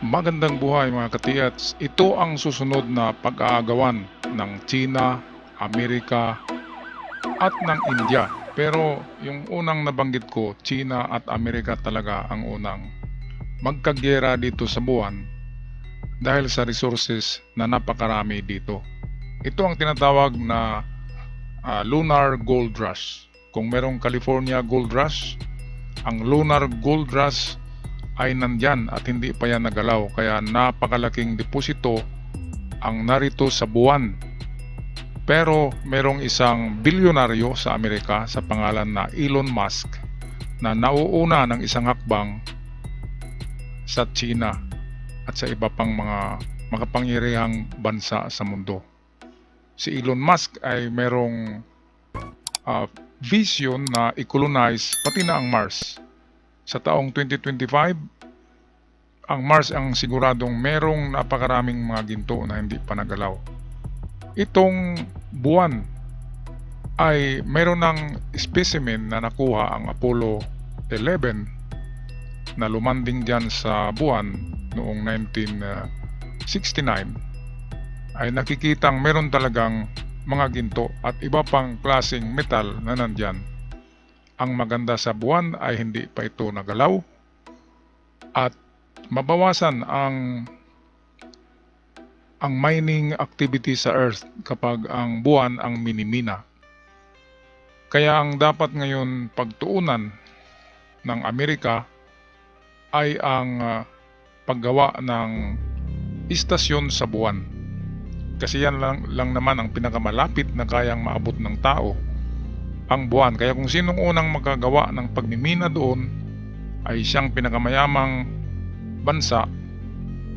Magandang buhay mga katiyats. Ito ang susunod na pag-aagawan ng China, Amerika at ng India. Pero yung unang nabanggit ko, China at Amerika talaga ang unang magkagyera dito sa buwan dahil sa resources na napakarami dito. Ito ang tinatawag na lunar gold rush. Kung merong California gold rush, ang lunar gold rush ay nandyan at hindi pa yan nagalaw, kaya napakalaking deposito ang narito sa buwan. Pero merong isang bilyonaryo sa Amerika sa pangalan na Elon Musk na nauuna ng isang hakbang sa China at sa iba pang mga makapangyarihang bansa sa mundo. Si Elon Musk ay merong vision na i-colonize pati na ang Mars. Sa taong 2025, ang Mars ang siguradong merong napakaraming mga ginto na hindi pa nagalaw. Itong buwan ay meron ng specimen na nakuha ang Apollo 11 na lumanding dyan sa buwan noong 1969. Ay nakikitang meron talagang mga ginto at iba pang klaseng metal na nandyan. Ang maganda sa buwan ay hindi pa ito nagalaw at mabawasan ang mining activity sa Earth kapag ang buwan ang minimina. Kaya ang dapat ngayon pagtuunan ng Amerika ay ang paggawa ng istasyon sa buwan. Kasi yan lang naman ang pinakamalapit na kayang maabot ng tao, ang buwan. Kaya kung sinong unang magagawa ng pagmimina doon ay siyang pinakamayamang bansa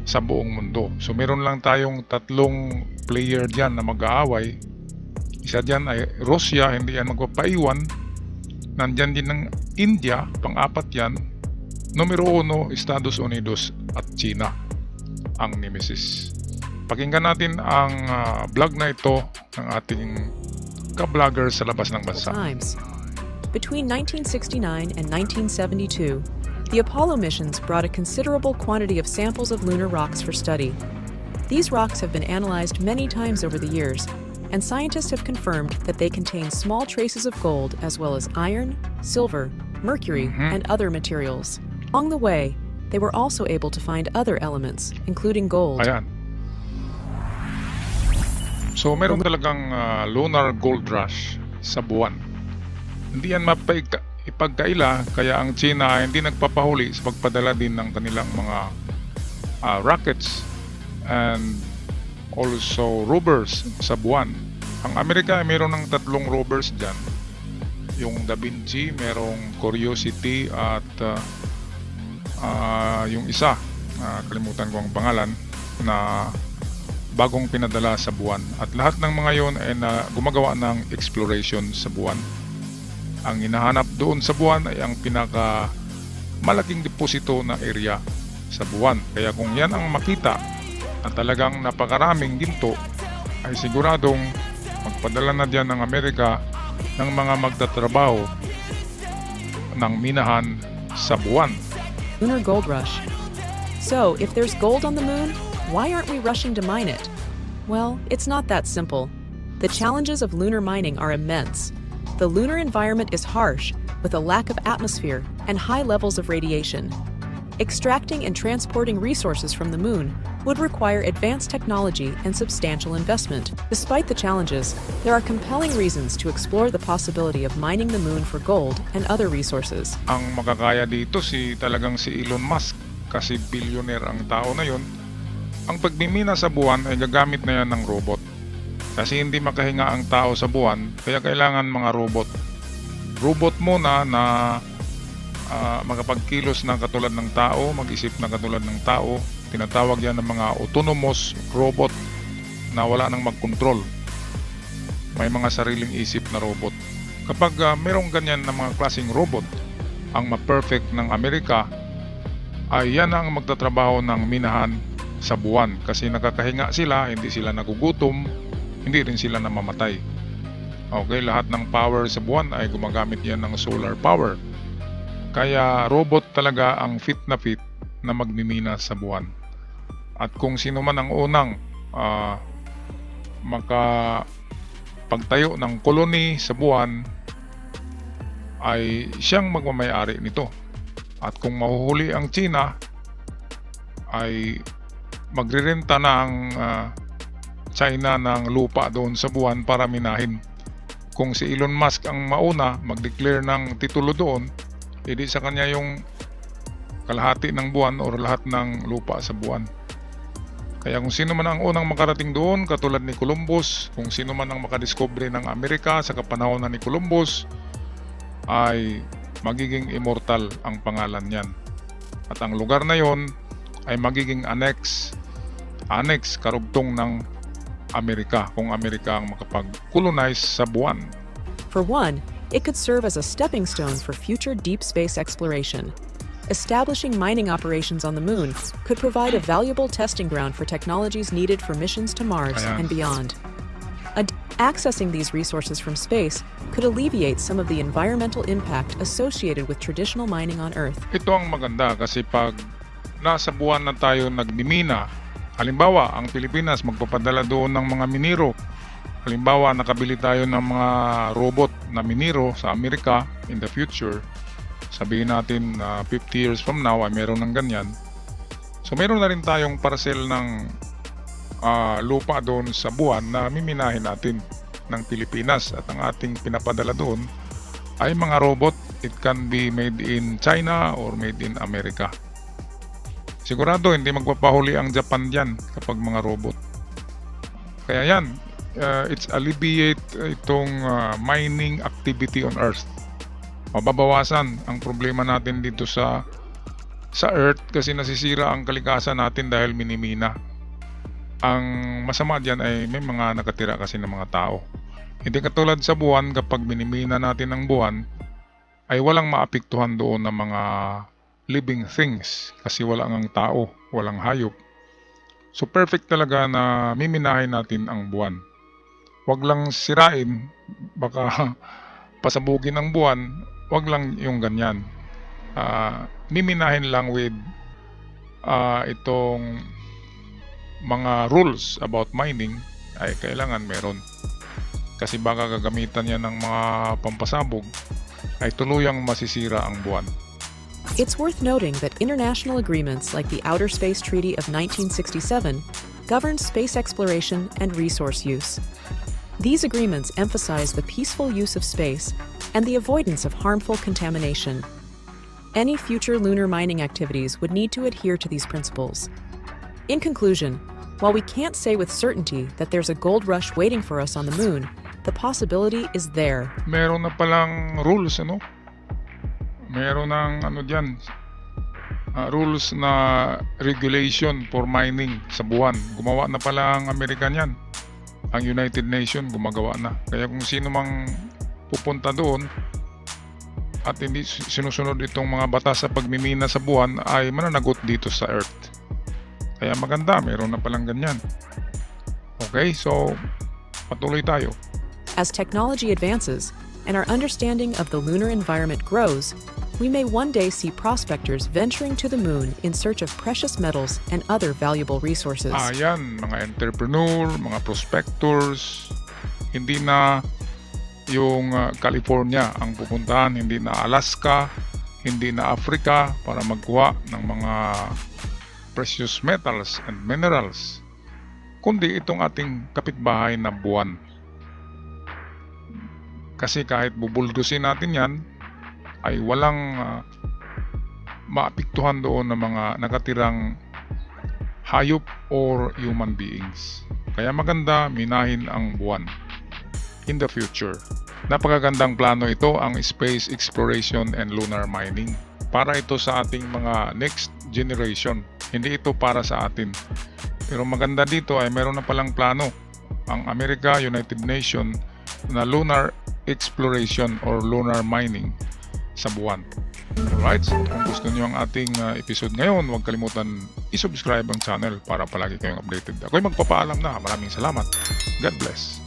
sa buong mundo. So meron lang tayong tatlong player dyan na mag-aaway. Isa dyan ay Russia, hindi yan magpapaiwan. Nandyan din ng India, pang-apat yan. Numero 1, Estados Unidos at China ang nemesis. Pakinggan natin ang vlog na ito ng ating ka-vlogger sa labas ng bansa. Between 1969 and 1972, the Apollo missions brought a considerable quantity of samples of lunar rocks for study. These rocks have been analyzed many times over the years, and scientists have confirmed that they contain small traces of gold as well as iron, silver, mercury, and other materials. Along the way, they were also able to find other elements, including gold. Ayan. So meron talagang lunar gold rush sa buwan. Hindi yan ipagkaila, kaya ang China ay hindi nagpapahuli sa pagpadala din ng kanilang mga rockets and also rovers sa buwan. Ang Amerika ay meron ng tatlong rovers dyan. Yung Da Vinci, merong Curiosity at yung isa, kalimutan ko ang pangalan, na bagong pinadala sa buwan. At lahat ng mga yon ay gumagawa ng exploration sa buwan. Ang hinahanap doon sa buwan ay ang pinaka malaking deposito na area sa buwan. Kaya kung yan ang makita at talagang napakaraming ginto, ay siguradong magpadala na dyan ng Amerika ng mga magtatrabaho ng minahan sa buwan. Lunar gold rush. So, if there's gold on the moon, why aren't we rushing to mine it? Well, it's not that simple. The challenges of lunar mining are immense. The lunar environment is harsh, with a lack of atmosphere and high levels of radiation. Extracting and transporting resources from the moon would require advanced technology and substantial investment. Despite the challenges, there are compelling reasons to explore the possibility of mining the moon for gold and other resources. Ang makakaya dito talagang si Elon Musk, kasi billionaire ang tao na yon. Ang pagmimina sa buwan ay gagamit na yan ng robot. Kasi hindi makahinga ang tao sa buwan, kaya kailangan mga robot. Robot muna na makapagkilos ng katulad ng tao, mag-isip ng katulad ng tao. Tinatawag yan ng mga autonomous robot na wala nang mag-control. May mga sariling isip na robot. Kapag merong ganyan na mga klaseng robot, ang ma-perfect ng Amerika, ay yan ang magtatrabaho ng minahan sa buwan. Kasi nakakahinga sila, hindi sila nagugutom, hindi rin sila namamatay. Okay, lahat ng power sa buwan ay gumagamit yan ng solar power. Kaya robot talaga ang fit na magmimina sa buwan. At kung sino man ang unang makapagtayo ng koloni sa buwan ay siyang magmamayari nito. At kung mahuhuli ang China ay magrerenta na ang China ng lupa doon sa buwan para minahin. Kung si Elon Musk ang mauna mag-declare ng titulo doon, edi sa kanya yung kalahati ng buwan o lahat ng lupa sa buwan. Kaya kung sino man ang unang makarating doon, katulad ni Columbus, kung sino man ang makadiscovery ng Amerika sa kapanahonan ni Columbus, ay magiging immortal ang pangalan niyan. At ang lugar na yon ay magiging annex karugtong ng Amerika, kung Amerika ang makapag-colonize sa buwan. For one, it could serve as a stepping stone for future deep space exploration. Establishing mining operations on the moon could provide a valuable testing ground for technologies needed for missions to Mars Ayan. and beyond. Accessing these resources from space could alleviate some of the environmental impact associated with traditional mining on Earth. Ito ang maganda kasi pag nasa buwan na tayo nagmimina, halimbawa ang Pilipinas magpapadala doon ng mga minero, halimbawa nakabili tayo ng mga robot na minero sa Amerika in the future, sabihin natin 50 years from now ay meron ng ganyan. So meron na rin tayong parcel ng lupa doon sa buwan na miminahin natin ng Pilipinas, at ang ating pinapadala doon ay mga robot. It can be made in China or made in America. Sigurado hindi magpapahuli ang Japan dyan kapag mga robot. Kaya yan, it's alleviate itong mining activity on Earth. Mababawasan ang problema natin dito sa Earth kasi nasisira ang kalikasan natin dahil minimina. Ang masama dyan ay may mga nakatira kasi ng mga tao. Hindi katulad sa buwan, kapag minimina natin ang buwan ay walang maapektuhan doon ng mga living things kasi wala ang tao, walang hayop. So perfect talaga na miminahin natin ang buwan. Wag lang sirain, baka pasabugin ang buwan, wag lang yung ganyan. Miminahin lang with itong mga rules about mining ay kailangan meron. Kasi baka gagamitan niya ng mga pampasabog ay tuluyang masisira ang buwan. It's worth noting that international agreements like the Outer Space Treaty of 1967 govern space exploration and resource use. These agreements emphasize the peaceful use of space and the avoidance of harmful contamination. Any future lunar mining activities would need to adhere to these principles. In conclusion, while we can't say with certainty that there's a gold rush waiting for us on the moon, the possibility is there. Meron na palang rules, ano? Meron ng diyan, rules na regulation for mining sa buwan. Gumawa na pala ang American yan. Ang United Nations gumagawa na. Kaya kung sino mang pupunta doon at hindi sinusunod itong mga batas sa pagmimina sa buwan ay mananagot dito sa Earth. Kaya maganda, meron na palang ganyan. Okay, so patuloy tayo. As technology advances and our understanding of the lunar environment grows, we may one day see prospectors venturing to the moon in search of precious metals and other valuable resources. Yan, mga entrepreneur, mga prospectors, hindi na yung California ang pupuntahan, hindi na Alaska, hindi na Africa para magkuha ng mga precious metals and minerals, kundi itong ating kapitbahay na buwan. Kasi kahit bubuldusin natin yan, ay walang maapektuhan doon ng mga nakatirang hayop or human beings. Kaya maganda minahin ang buwan in the future. Napakagandang plano ito, ang space exploration and lunar mining. Para ito sa ating mga next generation. Hindi ito para sa atin. Pero maganda dito ay meron na palang plano ang Amerika, United Nations na lunar exploration or lunar mining sa buwan. Alright, so kung gusto niyo ang ating episode ngayon, huwag kalimutan i-subscribe ang channel para palagi kayong updated. Ako'y magpapaalam na. Maraming salamat. God bless.